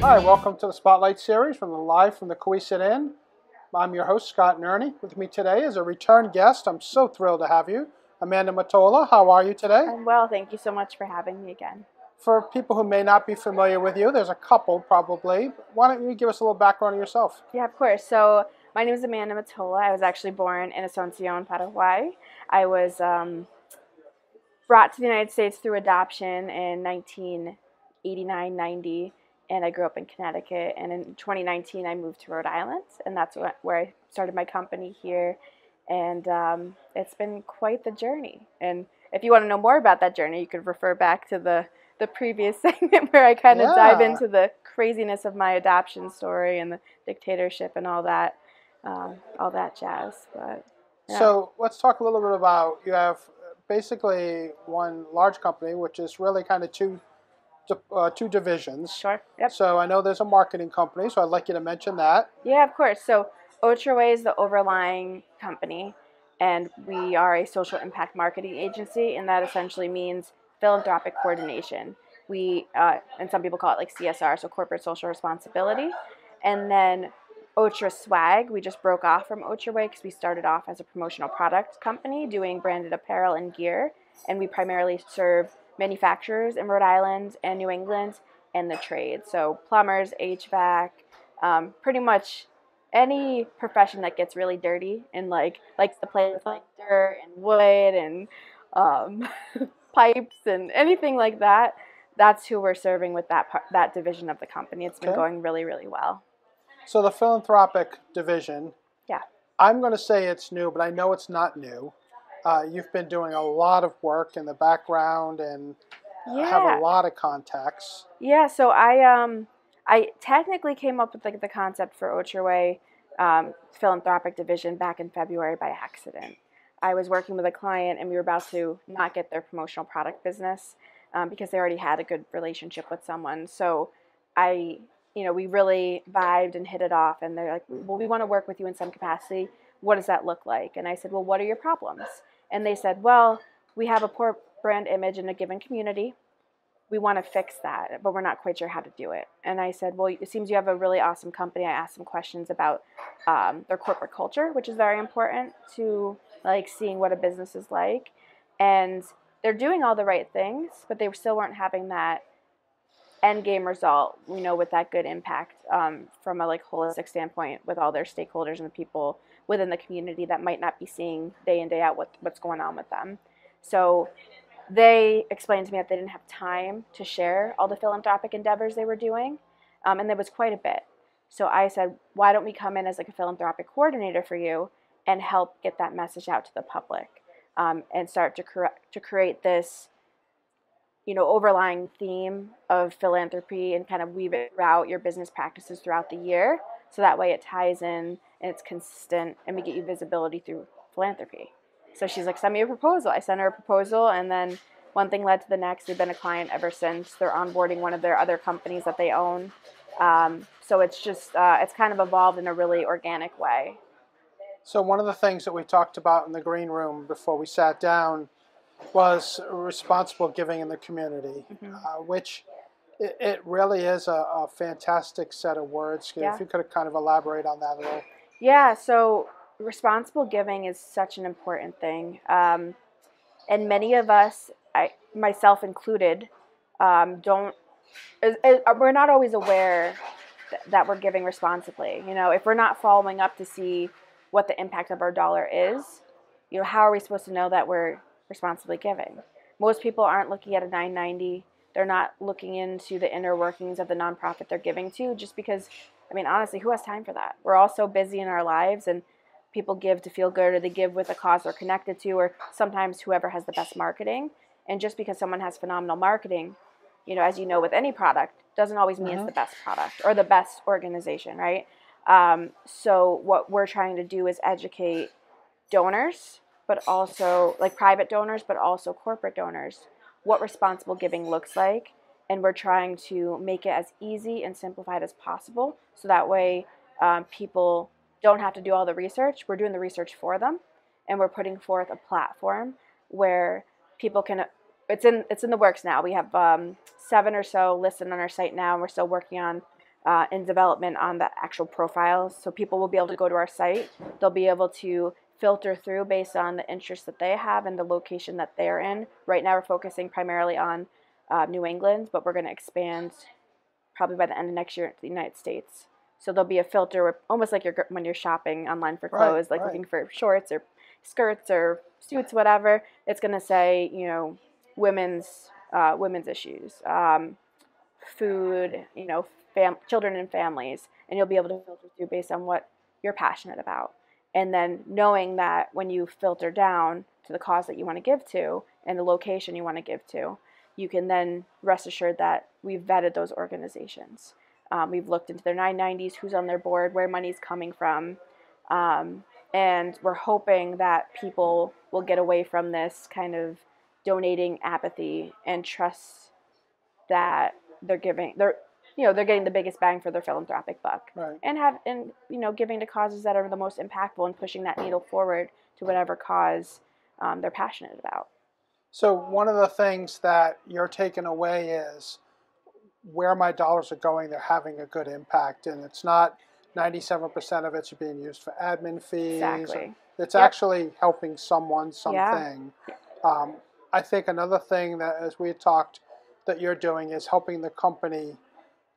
Hi, welcome to the Spotlight Series live from the Cowesett Inn. I'm your host, Scott Nerney. With me today is a return guest. I'm so thrilled to have you, Amanda Mottola. How are you today? I'm well, thank you so much for having me again. For people who may not be familiar with you, there's a couple probably. Why don't you give us a little background on yourself? Yeah, of course. So my name is Amanda Mottola. I was actually born in Asuncion, Paraguay. I was brought to the United States through adoption in 1989-90, and I grew up in Connecticut. And in 2019, I moved to Rhode Island, and that's where I started my company here. And it's been quite the journey. And if you want to know more about that journey, you could refer back to the previous segment where I kind of dive into the craziness of my adoption story and the dictatorship and all that jazz. But yeah. So let's talk a little bit about, you have basically one large company, which is really kind of two divisions. Sure. Yep. So I know there's a marketing company, so I'd like you to mention that. Yeah, of course. So Otraway is the overlying company, and we are a social impact marketing agency, and that essentially means philanthropic coordination. We, and some people call it like CSR, so corporate social responsibility. And then Otra Swag, we just broke off from Otraway because we started off as a promotional product company doing branded apparel and gear, and we primarily serve manufacturers in Rhode Island and New England and the trade. So plumbers, HVAC, pretty much any profession that gets really dirty and likes to play with like dirt and wood and pipes and anything like that. That's who we're serving with that division of the company. It's been going really, really well. So the philanthropic division, yeah, I'm going to say it's new, but I know it's not new. You've been doing a lot of work in the background and have a lot of contacts. Yeah, so I technically came up with like the concept for Otraway philanthropic division back in February by accident. I was working with a client and we were about to not get their promotional product business because they already had a good relationship with someone. So we really vibed and hit it off, and they're like, well, we want to work with you in some capacity. What does that look like? And I said, well, what are your problems? And they said, well, we have a poor brand image in a given community. We want to fix that, but we're not quite sure how to do it. And I said, well, it seems you have a really awesome company. I asked some questions about their corporate culture, which is very important to like seeing what a business is like. And they're doing all the right things, but they still weren't having that end game result, with that good impact from a like holistic standpoint with all their stakeholders and the people within the community that might not be seeing day in, day out what's going on with them. So they explained to me that they didn't have time to share all the philanthropic endeavors they were doing, and there was quite a bit. So I said, why don't we come in as like a philanthropic coordinator for you and help get that message out to the public and start to create this overlying theme of philanthropy and kind of weave it throughout your business practices throughout the year. So that way it ties in and it's consistent and we get you visibility through philanthropy. So she's like, send me a proposal. I sent her a proposal, and then one thing led to the next. They've been a client ever since. They're onboarding one of their other companies that they own. So it's just, it's kind of evolved in a really organic way. So one of the things that we talked about in the green room before we sat down was responsible giving in the community, which it really is a fantastic set of words. If you could kind of elaborate on that a little. Yeah, so responsible giving is such an important thing. And many of us, myself included, we're not always aware that we're giving responsibly. If we're not following up to see what the impact of our dollar is, how are we supposed to know that we're responsibly giving? Most people aren't looking at a 990. They're not looking into the inner workings of the nonprofit they're giving to, just because, honestly, who has time for that? We're all so busy in our lives, and people give to feel good, or they give with a cause they're connected to, or sometimes whoever has the best marketing. And just because someone has phenomenal marketing, as you know, with any product, doesn't always mean it's the best product or the best organization, right? So what we're trying to do is educate donors, but also like private donors, but also corporate donors, what responsible giving looks like. And we're trying to make it as easy and simplified as possible. So that way people don't have to do all the research. We're doing the research for them. And we're putting forth a platform where people can, it's in the works now. We have 7 or so listed on our site now. And we're still working on in development on the actual profiles. So people will be able to go to our site. They'll be able to filter through based on the interests that they have and the location that they're in. Right now we're focusing primarily on New England, but we're going to expand probably by the end of next year to the United States. So there'll be a filter where, almost like when you're shopping online for clothes, like looking for shorts or skirts or suits, whatever. It's going to say, you know, women's issues, food, you know, children and families, and you'll be able to filter through based on what you're passionate about. And then knowing that when you filter down to the cause that you want to give to and the location you want to give to, you can then rest assured that we've vetted those organizations. We've looked into their 990s, who's on their board, where money's coming from, and we're hoping that people will get away from this kind of donating apathy and trust that they're getting the biggest bang for their philanthropic buck, and giving to causes that are the most impactful and pushing that needle forward to whatever cause they're passionate about. So one of the things that you're taking away is where my dollars are going, they're having a good impact, and it's not 97% of it's being used for admin fees. Exactly. It's actually helping someone, something. Yeah. I think another thing that, as we had talked, that you're doing is helping the company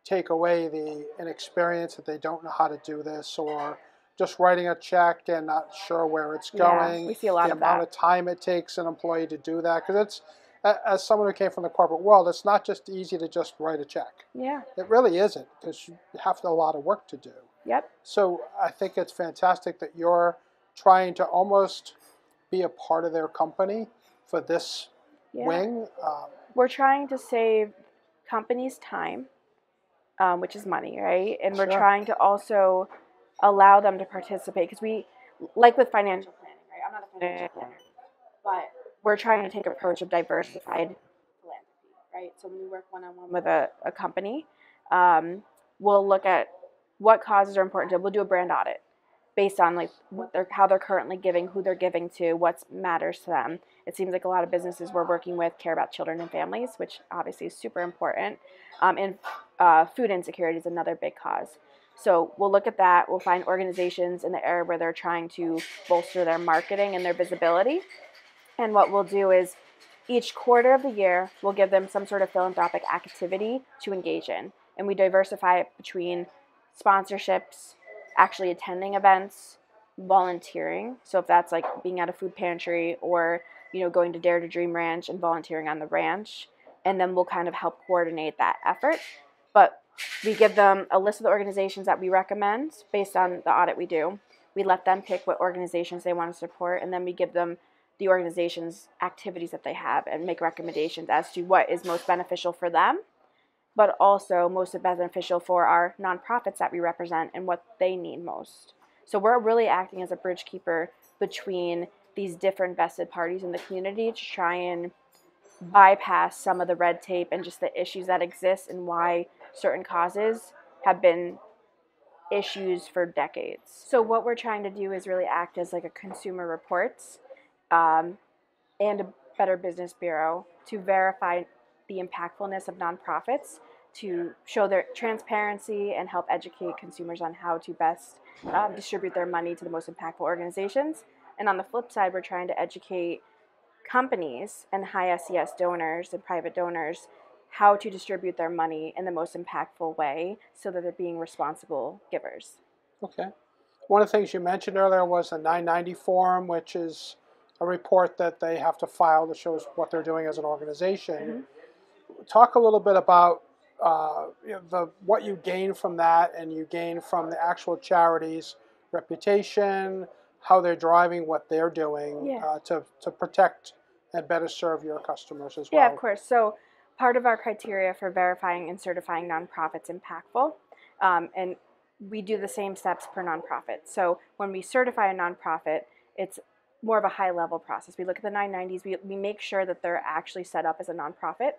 take away the inexperience that they don't know how to do this, or just writing a check and not sure where it's going. We see a lot of that. The amount of time it takes an employee to do that, because it's, as someone who came from the corporate world, it's not just easy to just write a check. Yeah. It really isn't, because you have a lot of work to do. Yep. So I think it's fantastic that you're trying to almost be a part of their company for this wing. We're trying to save companies time, which is money, right? And we're trying to also allow them to participate, because we, like with financial planning, right? I'm not a financial planner, but we're trying to take an approach of diversified philanthropy, right? So when we work one-on-one with a company, we'll look at what causes are important to them. We'll do a brand audit based on like how they're currently giving, who they're giving to, what matters to them. It seems like a lot of businesses we're working with care about children and families, which obviously is super important. And food insecurity is another big cause. So we'll look at that. We'll find organizations in the area where they're trying to bolster their marketing and their visibility. And what we'll do is each quarter of the year, we'll give them some sort of philanthropic activity to engage in. And we diversify it between sponsorships, actually attending events, volunteering. So if that's like being at a food pantry or, going to Dare to Dream Ranch and volunteering on the ranch. And then we'll kind of help coordinate that effort. But we give them a list of the organizations that we recommend based on the audit we do. We let them pick what organizations they want to support, and then we give them the organization's activities that they have and make recommendations as to what is most beneficial for them, but also most beneficial for our nonprofits that we represent and what they need most. So we're really acting as a bridge keeper between these different vested parties in the community to try and bypass some of the red tape and just the issues that exist and why certain causes have been issues for decades. So what we're trying to do is really act as like a Consumer Reports and a Better Business Bureau to verify the impactfulness of nonprofits, to show their transparency and help educate consumers on how to best distribute their money to the most impactful organizations. And on the flip side, we're trying to educate companies and high SES donors and private donors how to distribute their money in the most impactful way so that they're being responsible givers. Okay. One of the things you mentioned earlier was the 990 form, which is a report that they have to file that shows what they're doing as an organization. Mm-hmm. Talk a little bit about what you gain from that, and you gain from the actual charity's reputation, how they're driving what they're doing to protect and better serve your customers as well. Yeah, of course. So part of our criteria for verifying and certifying nonprofits impactful, and we do the same steps per nonprofit. So when we certify a nonprofit, it's more of a high-level process. We look at the 990s. We make sure that they're actually set up as a nonprofit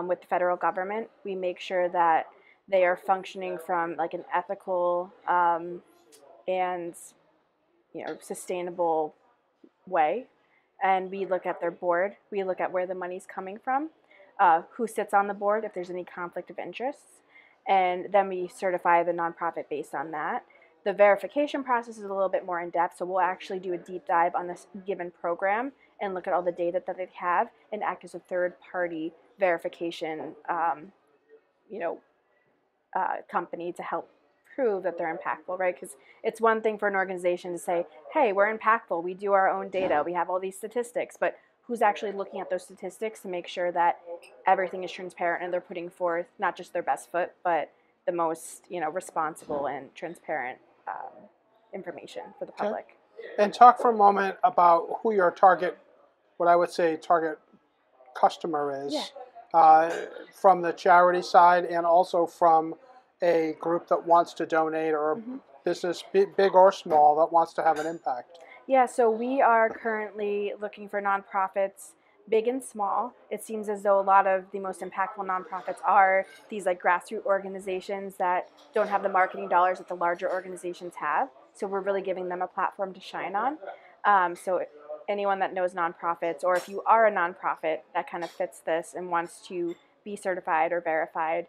with the federal government. We make sure that they are functioning from like an ethical and sustainable way. And we look at their board. We look at where the money's coming from, who sits on the board, if there's any conflict of interests. and then we certify the nonprofit based on that. The verification process is a little bit more in depth, so we'll actually do a deep dive on this given program and look at all the data that they have and act as a third-party verification, company to help prove that they're impactful, right? Because it's one thing for an organization to say, hey, we're impactful, we do our own data, we have all these statistics, but who's actually looking at those statistics to make sure that everything is transparent and they're putting forth not just their best foot, but the most, responsible and transparent information for the public. Okay. And talk for a moment about who your target, what I would say target customer is, from the charity side and also from a group that wants to donate, or a business, big or small, that wants to have an impact. Yeah, so we are currently looking for nonprofits, big and small. It seems as though a lot of the most impactful nonprofits are these like grassroots organizations that don't have the marketing dollars that the larger organizations have. So we're really giving them a platform to shine on. So anyone that knows nonprofits, or if you are a nonprofit that kind of fits this and wants to be certified or verified,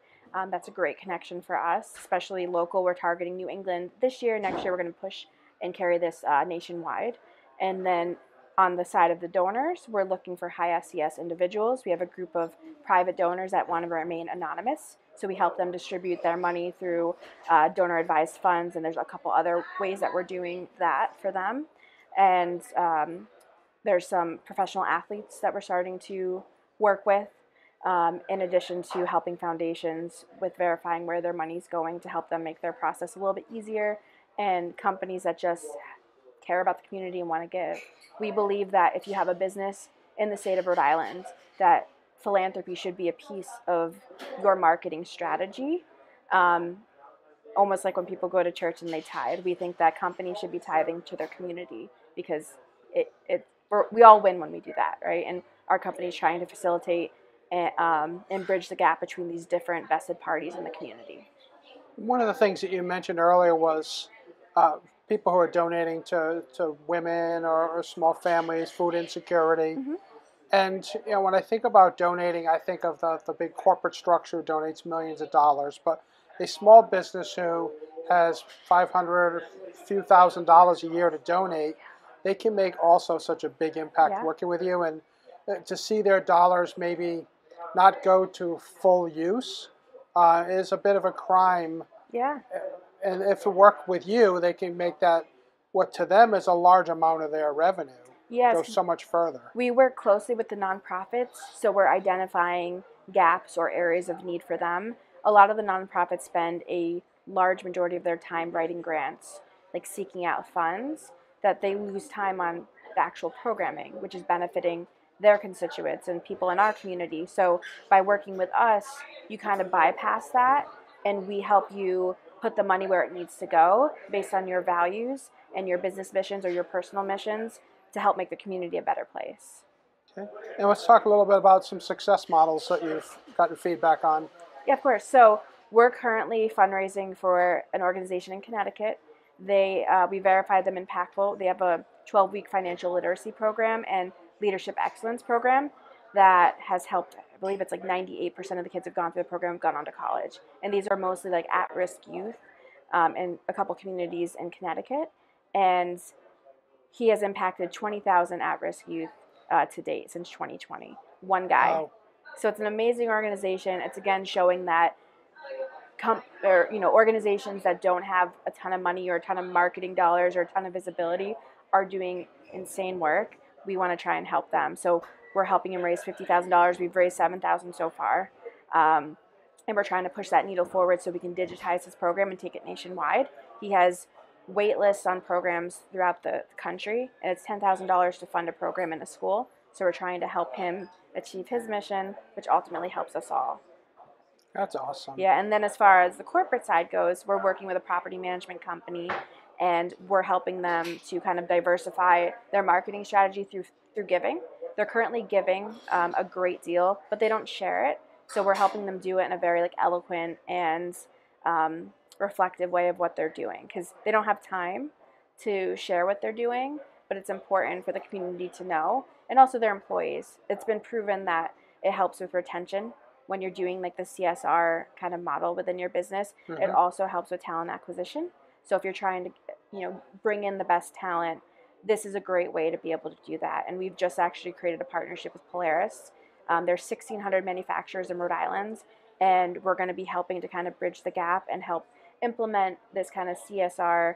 that's a great connection for us, especially local. We're targeting New England this year. Next year we're going to push and carry this nationwide. And then on the side of the donors, we're looking for high SES individuals. We have a group of private donors that want to remain anonymous. So we help them distribute their money through donor advised funds. And there's a couple other ways that we're doing that for them. And there's some professional athletes that we're starting to work with, in addition to helping foundations with verifying where their money's going to help them make their process a little bit easier, and companies that just care about the community and want to give. We believe that if you have a business in the state of Rhode Island, that philanthropy should be a piece of your marketing strategy. Almost like when people go to church and they tithe. We think that companies should be tithing to their community because we all win when we do that, right? And our company is trying to facilitate and bridge the gap between these different vested parties in the community. One of the things that you mentioned earlier was people who are donating to women or small families, food insecurity. And when I think about donating, I think of the big corporate structure who donates millions of dollars. But a small business who has $500, a few $1,000s a year to donate, they can make also such a big impact working with you. And to see their dollars maybe not go to full use is a bit of a crime. Yeah. And if we work with you, they can make that, what to them is a large amount of their revenue, go so much further. We work closely with the nonprofits, so we're identifying gaps or areas of need for them. A lot of the nonprofits spend a large majority of their time writing grants, like seeking out funds, that they lose time on the actual programming, which is benefiting their constituents and people in our community. So by working with us, you kind of bypass that, and we help you put the money where it needs to go based on your values and your business missions or your personal missions to help make the community a better place. Okay. And let's talk a little bit about some success models that you've gotten feedback on. Yeah, of course. So we're currently fundraising for an organization in Connecticut. We verified them impactful. They have a 12-week financial literacy program and leadership excellence program that has helped. I believe it's like 98% of the kids have gone through the program, gone on to college. And these are mostly like at-risk youth in a couple communities in Connecticut. And he has impacted 20,000 at-risk youth to date since 2020. One guy. Wow. So it's an amazing organization. It's again showing that organizations that don't have a ton of money or a ton of marketing dollars or a ton of visibility are doing insane work. We want to try and help them. So we're helping him raise $50,000. We've raised $7,000 so far. And we're trying to push that needle forward so we can digitize his program and take it nationwide. He has wait lists on programs throughout the country, and it's $10,000 to fund a program in a school. So we're trying to help him achieve his mission, which ultimately helps us all. That's awesome. Yeah, and then as far as the corporate side goes, we're working with a property management company, and we're helping them to kind of diversify their marketing strategy through giving. They're currently giving a great deal, but they don't share it. So we're helping them do it in a very eloquent and reflective way of what they're doing, because they don't have time to share what they're doing, but it's important for the community to know, and also their employees. It's been proven that it helps with retention when you're doing like the CSR kind of model within your business, it also helps with talent acquisition. So if you're trying to, bring in the best talent, this is a great way to be able to do that. And we've just actually created a partnership with Polaris. There's 1,600 manufacturers in Rhode Island, and we're going to be helping to kind of bridge the gap and help implement this kind of CSR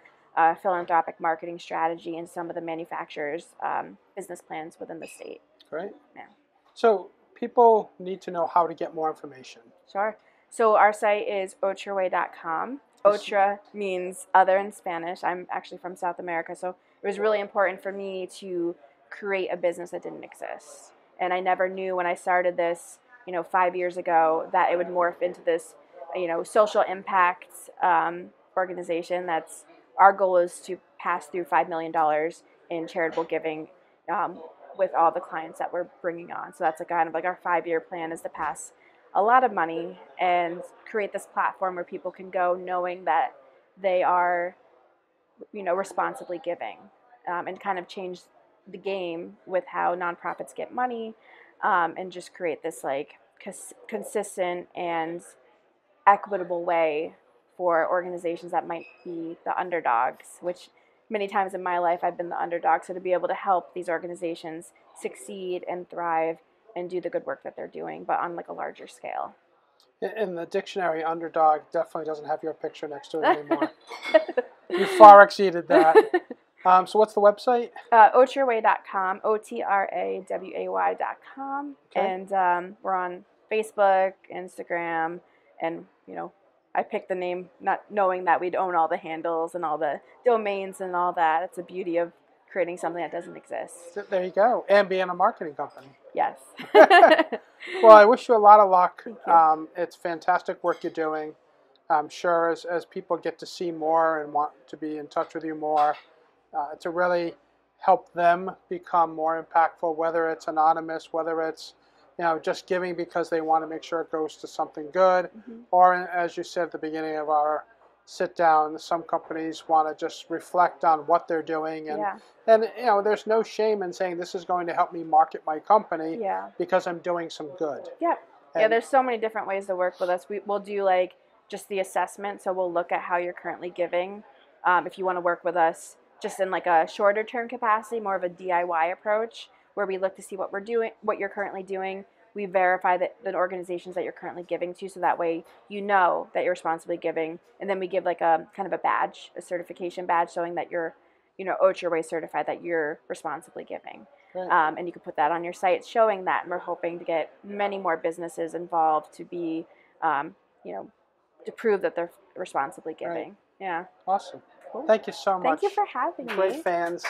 philanthropic marketing strategy in some of the manufacturers' business plans within the state. Great. Yeah. So people need to know how to get more information. Sure. So our site is Otraway.com. Otra means other in Spanish. I'm actually from South America, so it was really important for me to create a business that didn't exist. And I never knew when I started this, 5 years ago, that it would morph into this, social impact organization. That's our goal is to pass through $5 million in charitable giving with all the clients that we're bringing on. So that's kind of like our 5-year plan is to pass a lot of money and create this platform where people can go knowing that they are, responsibly giving, and kind of change the game with how nonprofits get money, and just create this like consistent and equitable way for organizations that might be the underdogs, which many times in my life I've been the underdog. So to be able to help these organizations succeed and thrive and do the good work that they're doing, but on like a larger scale. In the dictionary, underdog definitely doesn't have your picture next to it anymore. You far exceeded that. So what's the website? Otraway.com, Otraway.com. Okay. And we're on Facebook, Instagram, and, I picked the name not knowing that we'd own all the handles and all the domains and all that. It's the beauty of creating something that doesn't exist. There you go. And being a marketing company. Yes. Well, I wish you a lot of luck. Thank you. It's fantastic work you're doing. I'm sure as people get to see more and want to be in touch with you more, to really help them become more impactful, whether it's anonymous, whether it's just giving because they want to make sure it goes to something good, or as you said at the beginning of our sit down, some companies want to just reflect on what they're doing, and there's no shame in saying this is going to help me market my company because I'm doing some good. There's so many different ways to work with us. We'll do like just the assessment, so we'll look at how you're currently giving. If you want to work with us just in like a shorter term capacity, more of a DIY approach, where we look to see what we're doing, what you're currently doing. We verify that the organizations that you're currently giving to, so that way you know that you're responsibly giving. And then we give like a kind of a badge, a certification badge, showing that you're, Otraway certified, that you're responsibly giving. Right. And you can put that on your site, showing that. And we're hoping to get many more businesses involved to be, to prove that they're responsibly giving. Right. Yeah. Awesome. Cool. Thank you so much. Thank you for having me. Great fans.